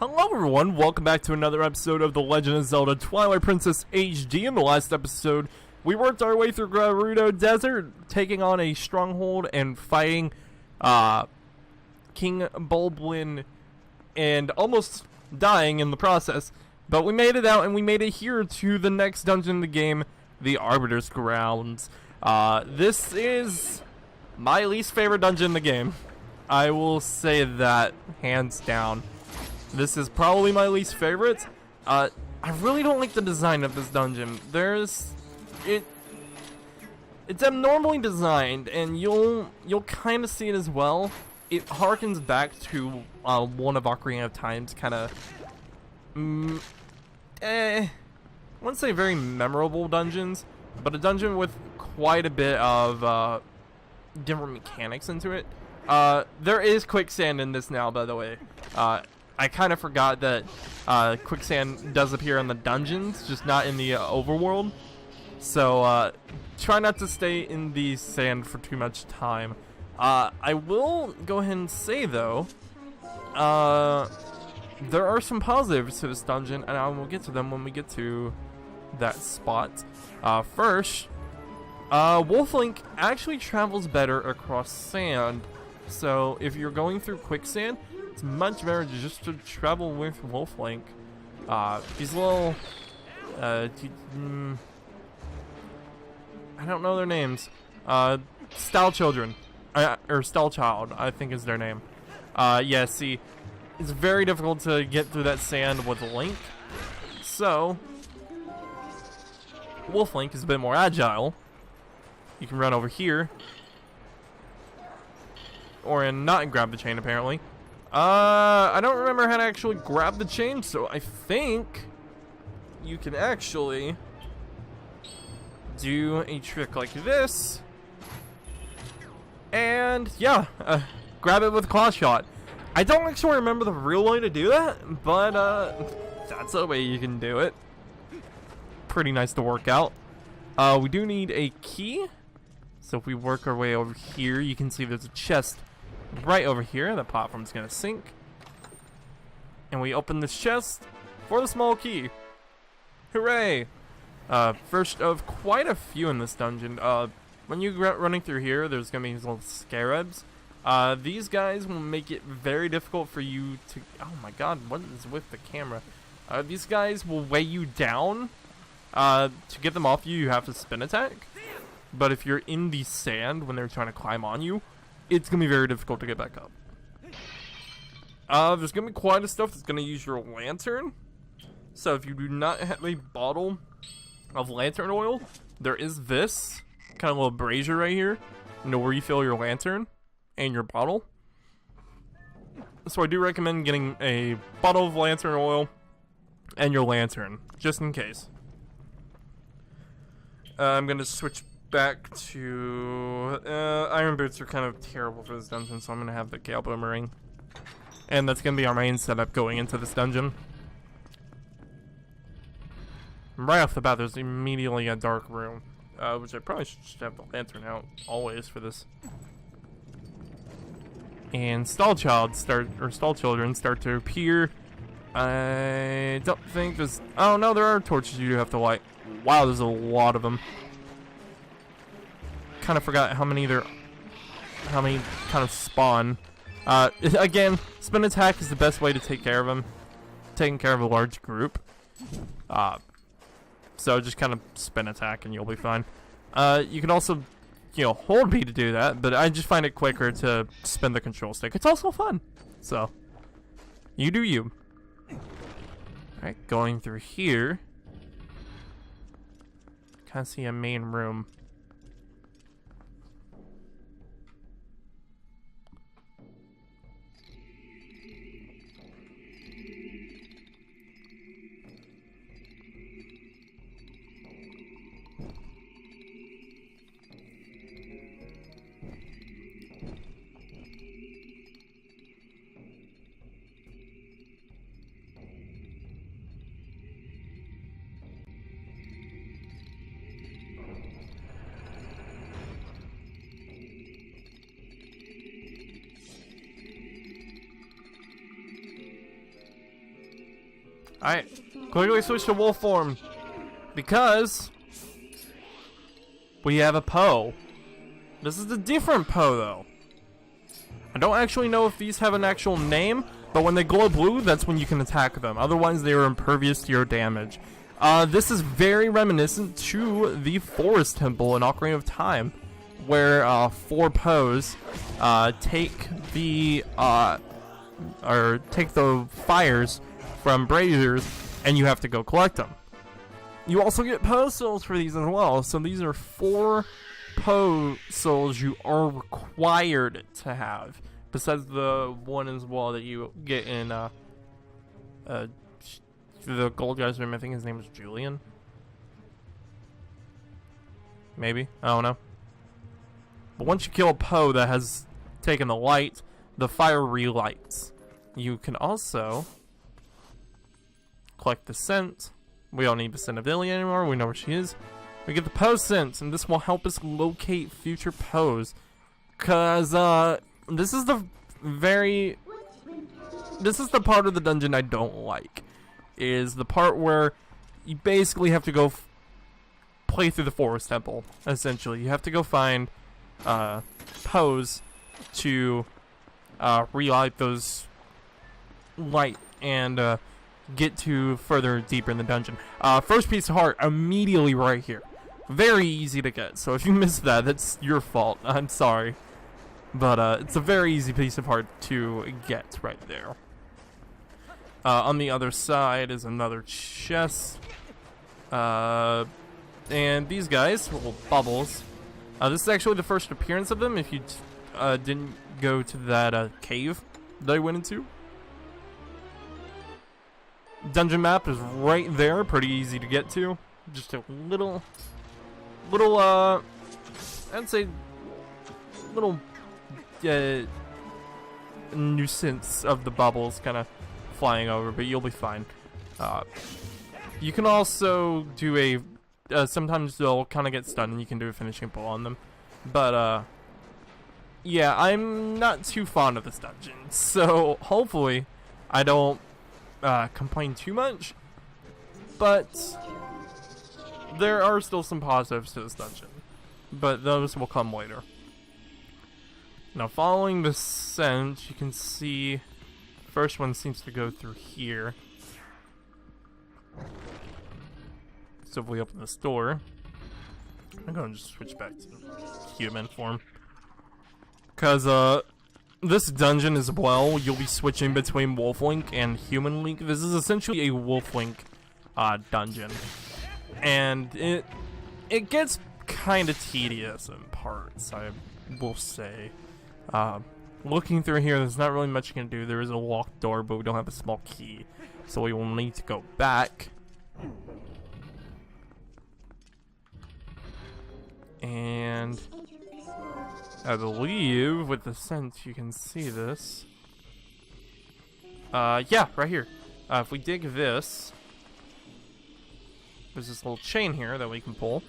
Hello everyone, welcome back to another episode of The Legend of Zelda Twilight Princess HD. In the last episode, we worked our way through Gerudo Desert, taking on a stronghold and fighting King Bulblin and almost dying in the process. But we made it out and we made it here to the next dungeon in the game, the Arbiter's Grounds. This is my least favorite dungeon in the game. I will say that, hands down. This is probably my least favorite. I really don't like the design of this dungeon. It's abnormally designed, and you'll kind of see it as well. It harkens back to one of Ocarina of Time's kind of, I wouldn't say very memorable dungeons, but a dungeon with quite a bit of different mechanics into it. There is quicksand in this now, by the way. I kind of forgot that quicksand does appear in the dungeons, just not in the overworld. So try not to stay in the sand for too much time. I will go ahead and say, though, there are some positives to this dungeon, and I will get to them when we get to that spot. First, Wolf Link actually travels better across sand. So if you're going through quicksand, it's much better just to travel with Wolf Link. These little, I don't know their names. Style Children, or Style Child, I think is their name. Yeah, see, it's very difficult to get through that sand with Link. So, Wolf Link is a bit more agile. You can run over here. Or not grab the chain, apparently. I don't remember how to actually grab the chain, so I think you can actually do a trick like this. And yeah, grab it with Claw Shot. I don't actually remember the real way to do that, but that's the way you can do it. Pretty nice to work out. We do need a key. So if we work our way over here, you can see there's a chest right over here. The platform's gonna sink. And we open this chest for the small key. Hooray! First of quite a few in this dungeon. When you're running through here, there's gonna be these little scarabs. These guys will make it very difficult for you to... Oh my god, what is with the camera? These guys will weigh you down. To get them off you, you have to spin attack. But if you're in the sand when they're trying to climb on you, it's going to be very difficult to get back up. There's going to be quite a stuff that's going to use your lantern. So if you do not have a bottle of lantern oil, there is this kind of little brazier right here to refill your lantern and your bottle. So I do recommend getting a bottle of lantern oil and your lantern, just in case. I'm going to switch back to Iron Boots are kind of terrible for this dungeon, so I'm gonna have the Gale Boomerang, and that's gonna be our main setup going into this dungeon. Right off the bat, there's immediately a dark room, which I probably should just have the lantern out always for this. And Stall Children start to appear. I don't think there's. Oh no, there are torches you do have to light. Wow, there's a lot of them. Kind of forgot how many kind of spawn. Again, spin attack is the best way to take care of them. Taking care of a large group. So just kind of spin attack and you'll be fine. You can also, hold B to do that, but I just find it quicker to spin the control stick. It's also fun. So, you do you. Alright, going through here. Kind of see a main room. Alright, quickly switch to wolf form. Because we have a Poe. This is a different Poe, though. I don't actually know if these have an actual name, but when they glow blue, that's when you can attack them. Otherwise, they are impervious to your damage. This is very reminiscent to the Forest Temple in Ocarina of Time, where 4 Poes take the fires from braziers, and you have to go collect them. You also get Poe souls for these as well. So these are 4 Poe souls you are required to have, besides the one as well that you get in the gold guy's room. I think his name is Julian. Maybe, I don't know. But once you kill a Poe that has taken the light, the fire relights. You can also collect the scent. We don't need the scent of Illy anymore. We know where she is. We get the Poe scent, and this will help us locate future Poes. Cause this is the part of the dungeon I don't like. Is the part where you basically have to go play through the Forest Temple. Essentially, you have to go find Poes to relight those light and get to further deeper in the dungeon. First piece of heart immediately right here. Very easy to get. So if you missed that, that's your fault. I'm sorry, but it's a very easy piece of heart to get right there. On the other side is another chest. And these guys, little bubbles. This is actually the first appearance of them if you didn't go to that cave that I went into. Dungeon map is right there, pretty easy to get to. Just a little I'd say little nuisance of the bubbles kind of flying over, but you'll be fine. You can also do sometimes they'll kind of get stunned and you can do a finishing blow on them. But yeah, I'm not too fond of this dungeon, so hopefully I don't complain too much. But there are still some positives to this dungeon, but those will come later. Now, following the scent, you can see first one seems to go through here. So if we open this door, I'm going to just switch back to human form. Because this dungeon as well, you'll be switching between Wolf Link and Human Link. This is essentially a Wolf Link dungeon. And it gets kind of tedious in parts, I will say. Looking through here, there's not really much you can do. There is a locked door, but we don't have a small key. So we will need to go back. And I believe with the scent you can see this. Yeah, right here. If we dig this, there's this little chain here that we can pull.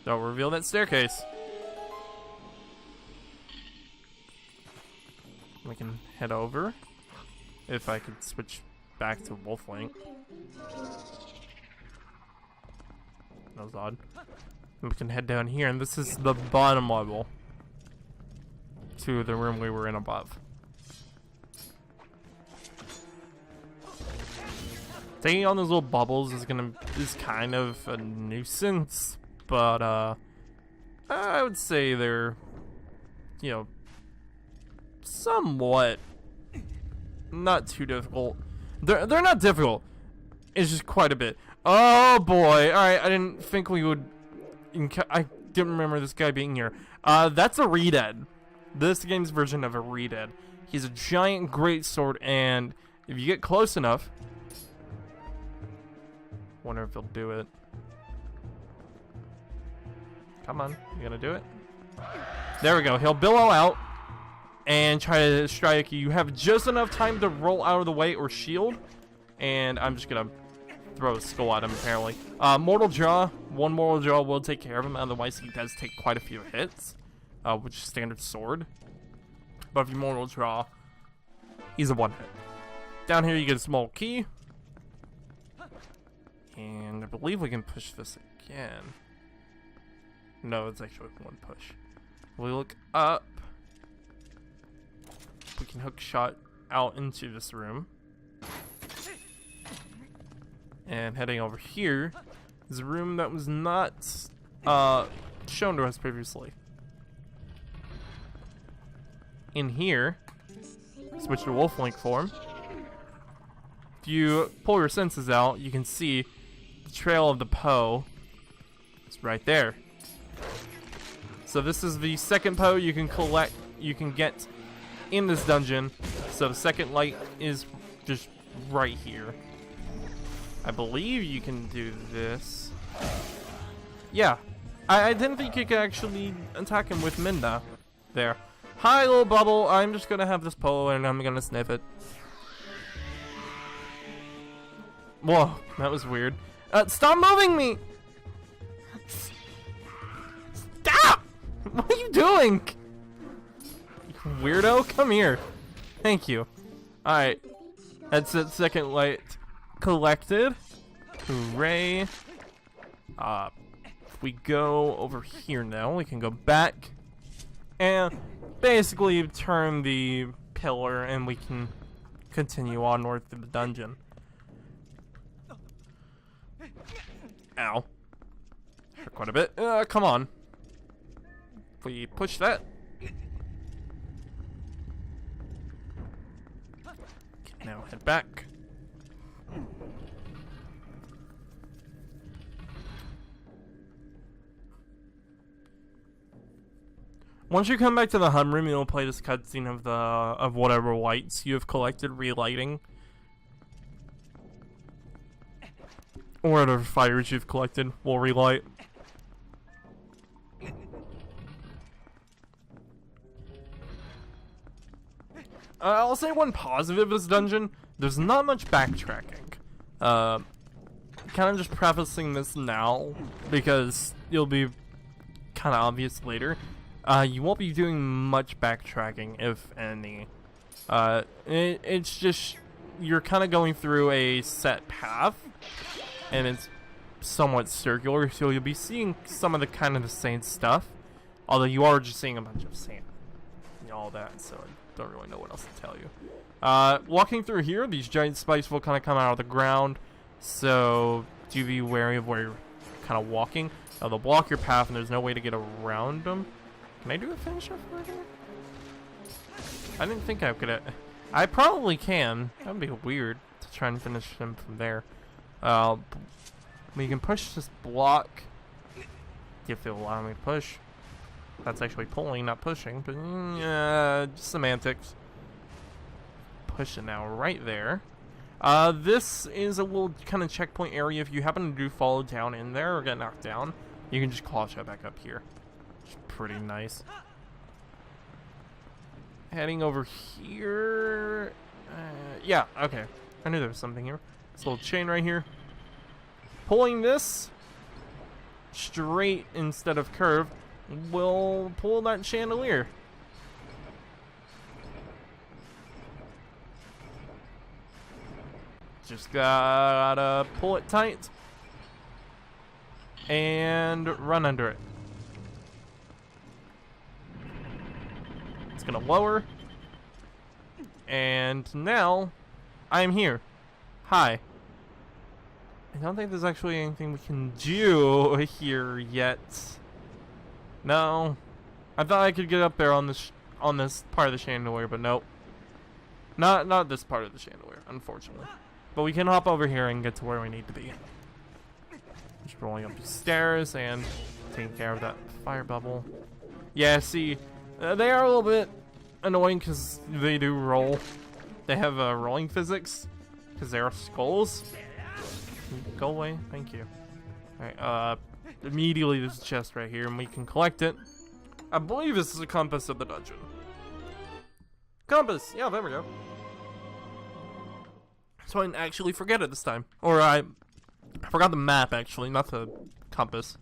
That'll reveal that staircase. We can head over. If I could switch back to Wolf Link. That was odd. And we can head down here, and this is the bottom level to the room we were in above. Taking on those little bubbles is kind of a nuisance, but I would say they're, you know, somewhat not too difficult. They're not difficult. It's just quite a bit. Oh boy! All right, I didn't think we would. I didn't remember this guy being here. That's a Redead. This game's version of a Redead. He's a giant greatsword, and if you get close enough, wonder if he'll do it. Come on, you gonna do it? There we go. He'll billow out and try to strike you. You have just enough time to roll out of the way or shield, and I'm just gonna throw a skull at him apparently. Mortal Jaw, one Mortal Jaw will take care of him, otherwise he does take quite a few hits. which is standard sword. But if you mortal draw, he's a one-hit. Down here you get a small key. And I believe we can push this again. No, it's actually one push. We look up. We can hook shot out into this room. And heading over here is a room that was not shown to us previously. In here, switch to wolf link form. If you pull your senses out, you can see the trail of the Poe. It's right there. So this is the second Poe you can get in this dungeon. So the second light is just right here. I believe you can do this. Yeah. I didn't think you could actually attack him with Minda. There. Hi, little bubble. I'm just gonna have this Poe and I'm gonna sniff it. Whoa, that was weird. Stop moving me! Stop! What are you doing? You weirdo, come here. Thank you. Alright. That's it, second light collected. Hooray. If we go over here now, we can go back and basically turn the pillar and we can continue onward through the dungeon. Ow. Hurt quite a bit. Come on. If we push that. Now head back. Once you come back to the hum room, you'll play this cutscene of whatever lights you have collected relighting. Or whatever fires you've collected will relight. I'll say one positive of this dungeon, there's not much backtracking. Kind of just prefacing this now, because it'll be kind of obvious later. You won't be doing much backtracking, if any. It's just, you're kind of going through a set path, and it's somewhat circular, so you'll be seeing some of the kind of the same stuff, although you are just seeing a bunch of sand and all that, so I don't really know what else to tell you. Walking through here, these giant spikes will kind of come out of the ground, so do be wary of where you're kind of walking. They'll block your path, and there's no way to get around them. Can I do a finisher for here? I didn't think I could. I probably can. That would be weird to try and finish him from there. We can push this block if it'll allow me to push. That's actually pulling, not pushing, but just semantics. Push it now right there. This is a little kind of checkpoint area. If you happen to do fall down in there or get knocked down, you can just claw shot back up here. It's pretty nice. Heading over here. Yeah, okay. I knew there was something here. This little chain right here. Pulling this straight instead of curved will pull that chandelier. Just gotta pull it tight and run under it. It's gonna lower, and now I am here. Hi. I don't think there's actually anything we can do here yet. No, I thought I could get up there on this part of the chandelier, but nope. Not this part of the chandelier, unfortunately. But we can hop over here and get to where we need to be. Just rolling up the stairs and taking care of that fire bubble. Yeah, see, they are a little bit annoying because they do roll. They have rolling physics because they are skulls. Go away, thank you. Alright, immediately there's a chest right here and we can collect it. I believe this is a compass of the dungeon. Compass! Yeah, there we go. So I didn't actually forget it this time. Or I forgot the map actually, not the compass.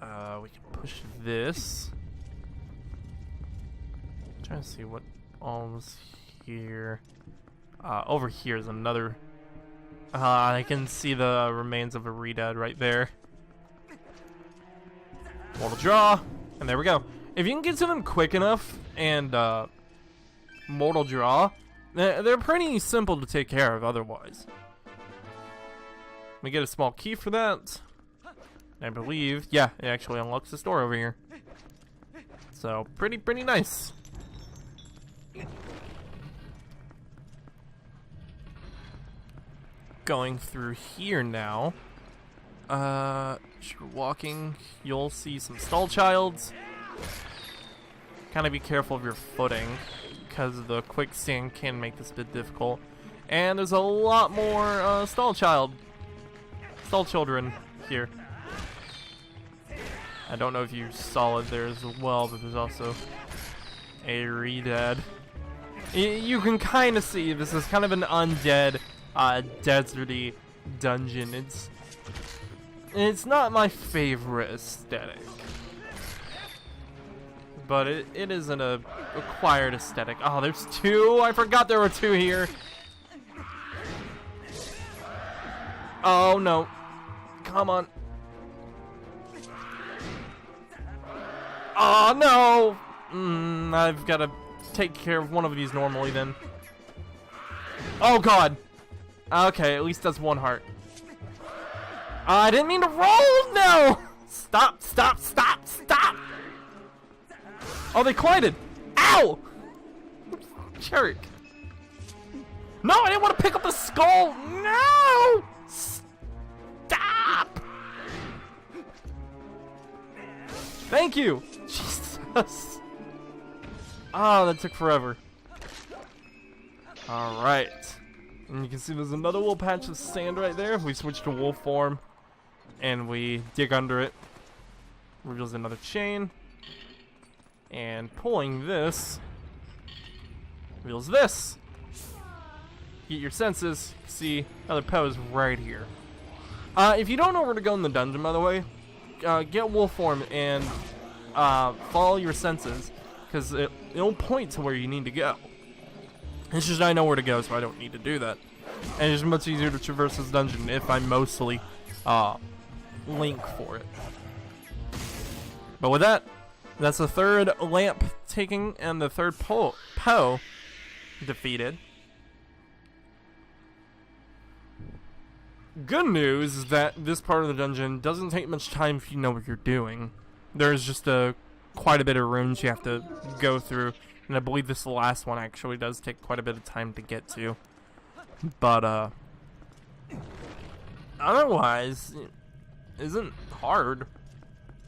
We can push this. Trying to see what all's here. Over here is another. I can see the remains of a Redad right there. Mortal Draw, and there we go. If you can get to them quick enough and Mortal Draw, they're pretty simple to take care of otherwise. We get a small key for that. I believe, yeah, it actually unlocks this door over here. So, pretty nice. Going through here now. As you're walking, you'll see some stall childs. Kind of be careful of your footing, because the quicksand can make this a bit difficult. And there's a lot more stall children here. I don't know if you saw it there as well, but there's also a Redad. You can kind of see this is kind of an undead, deserty dungeon. It's not my favorite aesthetic, but it is an acquired aesthetic. Oh, there's two. I forgot there were two here. Oh no! Come on! Oh no! I've got to take care of one of these normally then. Oh god! Okay, at least that's one heart. I didn't mean to roll! No! Stop! Stop! Stop! Stop! Oh, they collided! Ow! Jerk. No, I didn't want to pick up the skull! No! Stop! Thank you! Jesus. Oh, that took forever. Alright. And you can see there's another little patch of sand right there. We switch to wolf form and we dig under it. Reveals another chain. And pulling this reveals this. Get your senses. See, another pose right here. If you don't know where to go in the dungeon, by the way, get wolf form and follow your senses, because it'll point to where you need to go. It's just I know where to go, so I don't need to do that. And it's much easier to traverse this dungeon if I mostly link for it. But with that, that's the third lamp taking and the third Poe defeated. Good news is that this part of the dungeon doesn't take much time if you know what you're doing. There's just quite a bit of rooms you have to go through, and I believe this last one actually does take quite a bit of time to get to. But otherwise, it isn't hard.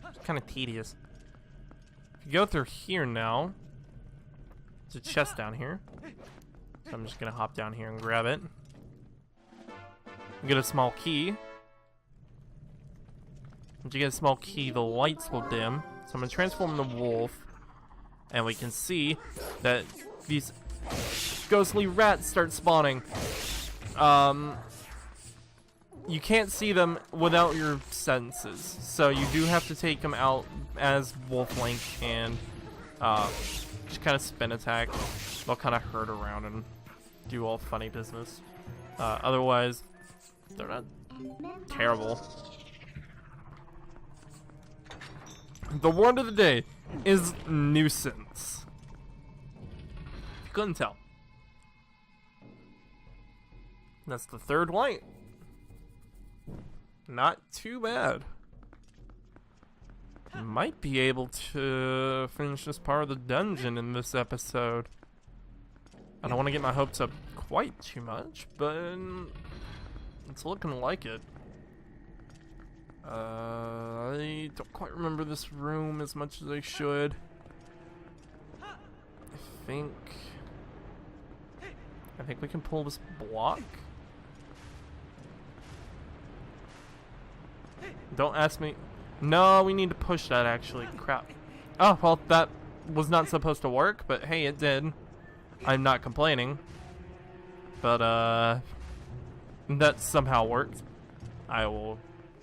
It's kind of tedious. If you go through here now, there's a chest down here. So I'm just gonna hop down here and grab it. Get a small key. Once you get a small key, the lights will dim. So I'm gonna transform the wolf, and we can see that these ghostly rats start spawning. You can't see them without your senses, so you do have to take them out as Wolf Link and just kind of spin attack. They'll kind of herd around and do all funny business. Otherwise, they're not terrible. The word of the day is nuisance. You couldn't tell. That's the third light. Not too bad. Might be able to finish this part of the dungeon in this episode. I don't want to get my hopes up quite too much, but it's looking like it. I don't quite remember this room as much as I should. I think we can pull this block. Don't ask me. No, we need to push that actually. Crap. Oh, well, that was not supposed to work, but hey, it did. I'm not complaining. But, that somehow worked. I will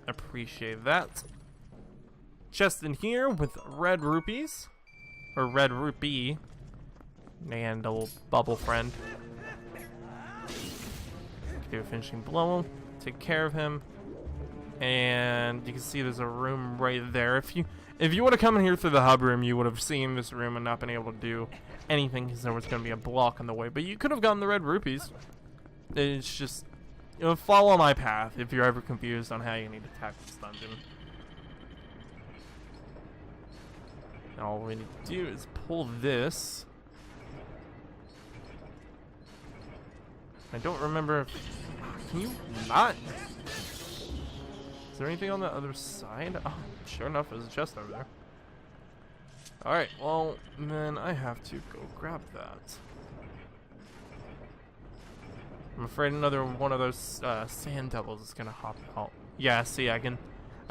appreciate that. Chest in here with red rupees. Or red rupee. And a little bubble friend. Do a finishing blow. Take care of him. And you can see there's a room right there. If you would have come in here through the hub room, you would have seen this room and not been able to do anything because there was going to be a block in the way. But you could have gotten the red rupees. It's just, you know, follow my path if you're ever confused on how you need to tackle this dungeon. Now all we need to do is pull this. I don't remember if... Can you not? Is there anything on the other side? Oh, sure enough, there's a chest over there. Alright, well, then I have to go grab that. I'm afraid another one of those sand devils is gonna hop out. Yeah, see, I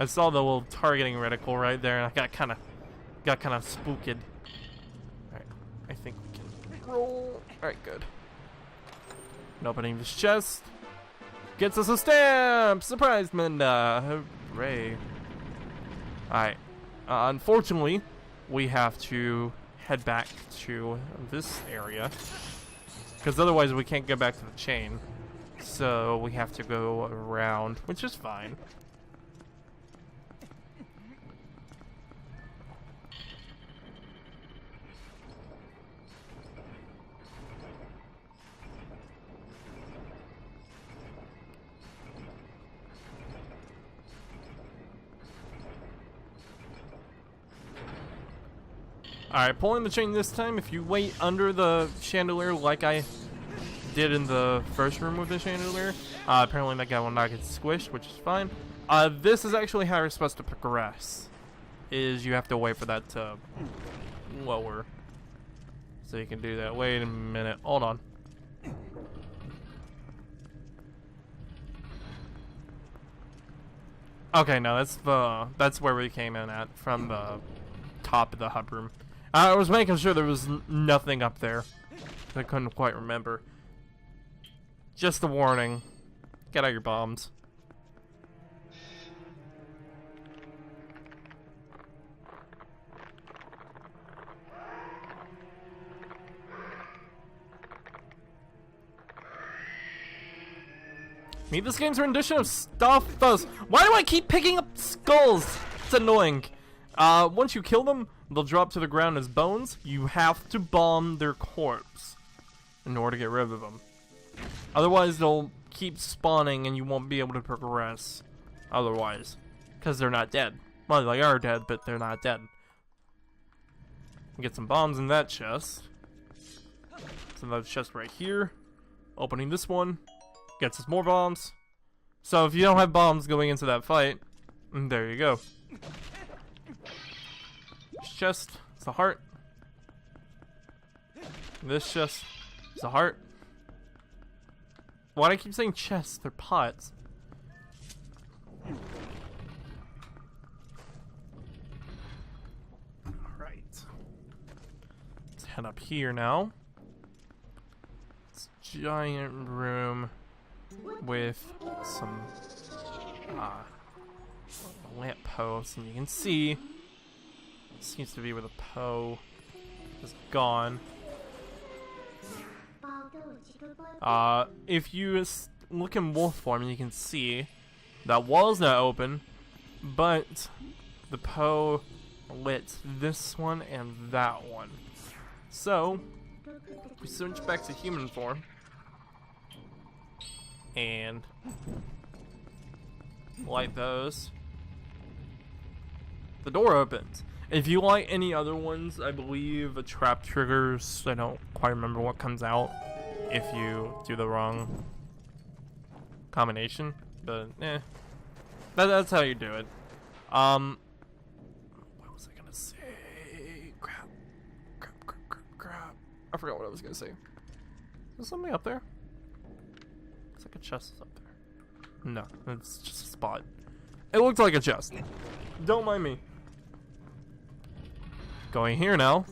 saw the little targeting reticle right there, and I got kind of spooked. Alright, I think we can roll. Alright, good. And opening this chest gets us a stamp! Surprise, Minda! Hooray. Alright. Unfortunately, we have to head back to this area. Because otherwise we can't get back to the chain. So we have to go around, which is fine. Alright, pulling the chain this time. If you wait under the chandelier like I did in the first room with the chandelier, apparently that guy will not get squished, which is fine. This is actually how you're supposed to progress. Is you have to wait for that to lower. So you can do that. Wait a minute. Hold on. Okay, no, that's where we came in at, from the top of the hub room. I was making sure there was nothing up there. I couldn't quite remember. Just a warning. Get out your bombs. Meet this game's rendition of Stuff Fuzz. Why do I keep picking up skulls? It's annoying. Once you kill them, they'll drop to the ground as bones. You have to bomb their corpse in order to get rid of them. Otherwise, they'll keep spawning and you won't be able to progress otherwise. Because they're not dead. Well, they are dead, but they're not dead. Get some bombs in that chest. So another chest right here. Opening this one. Gets us more bombs. So if you don't have bombs going into that fight, there you go. This chest, it's a heart. This chest, it's a heart. Why do I keep saying chests? They're pots. Alright. Let's head up here now. It's a giant room with some lamp posts, and you can see it seems to be where the Poe is gone. If you look in wolf form, you can see that wall's not open, but the Poe lit this one and that one. So we switch back to human form and light those. The door opens. If you light any other ones, I believe a trap triggers. I don't quite remember what comes out if you do the wrong combination, but that's how you do it. What was I gonna say? Crap. I forgot what I was gonna say. Is there something up there? It's like a chest up there. No, it's just a spot. It looked like a chest. Don't mind me. Going here now.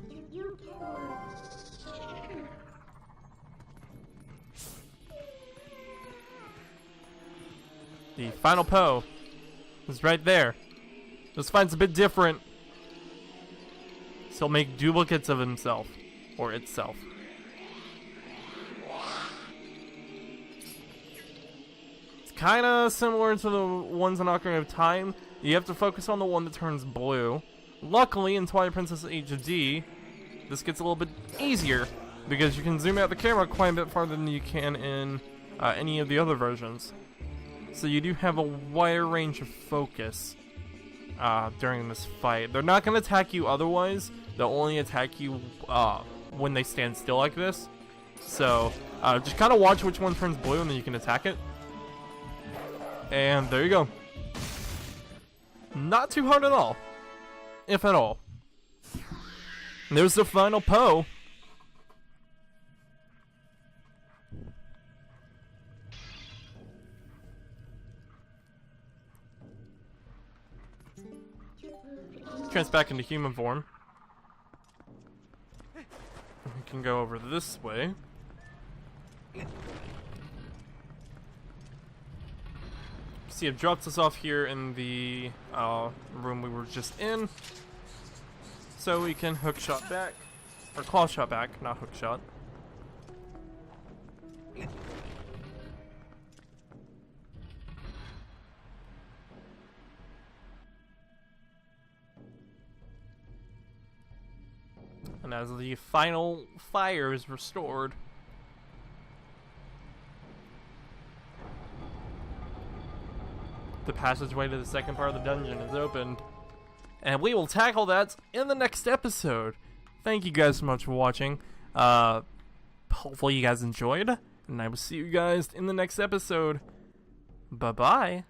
The final Poe is right there. This fight's a bit different. So he'll make duplicates of himself. Or itself. kind of similar to the ones in Ocarina of Time. You have to focus on the one that turns blue. Luckily, in Twilight Princess HD, this gets a little bit easier because you can zoom out the camera quite a bit farther than you can in any of the other versions. So you do have a wider range of focus during this fight. They're not going to attack you otherwise. They'll only attack you when they stand still like this. So just kind of watch which one turns blue and then you can attack it. And there you go. Not too hard at all, if at all. There's the final Poe. Trans back into human form. We can go over this way. See, it drops us off here in the room we were just in. So we can hook shot back. Or claw shot back, not hook shot. And as the final fire is restored, the passageway to the second part of the dungeon is opened. And we will tackle that in the next episode. Thank you guys so much for watching. Hopefully you guys enjoyed. And I will see you guys in the next episode. Bye-bye.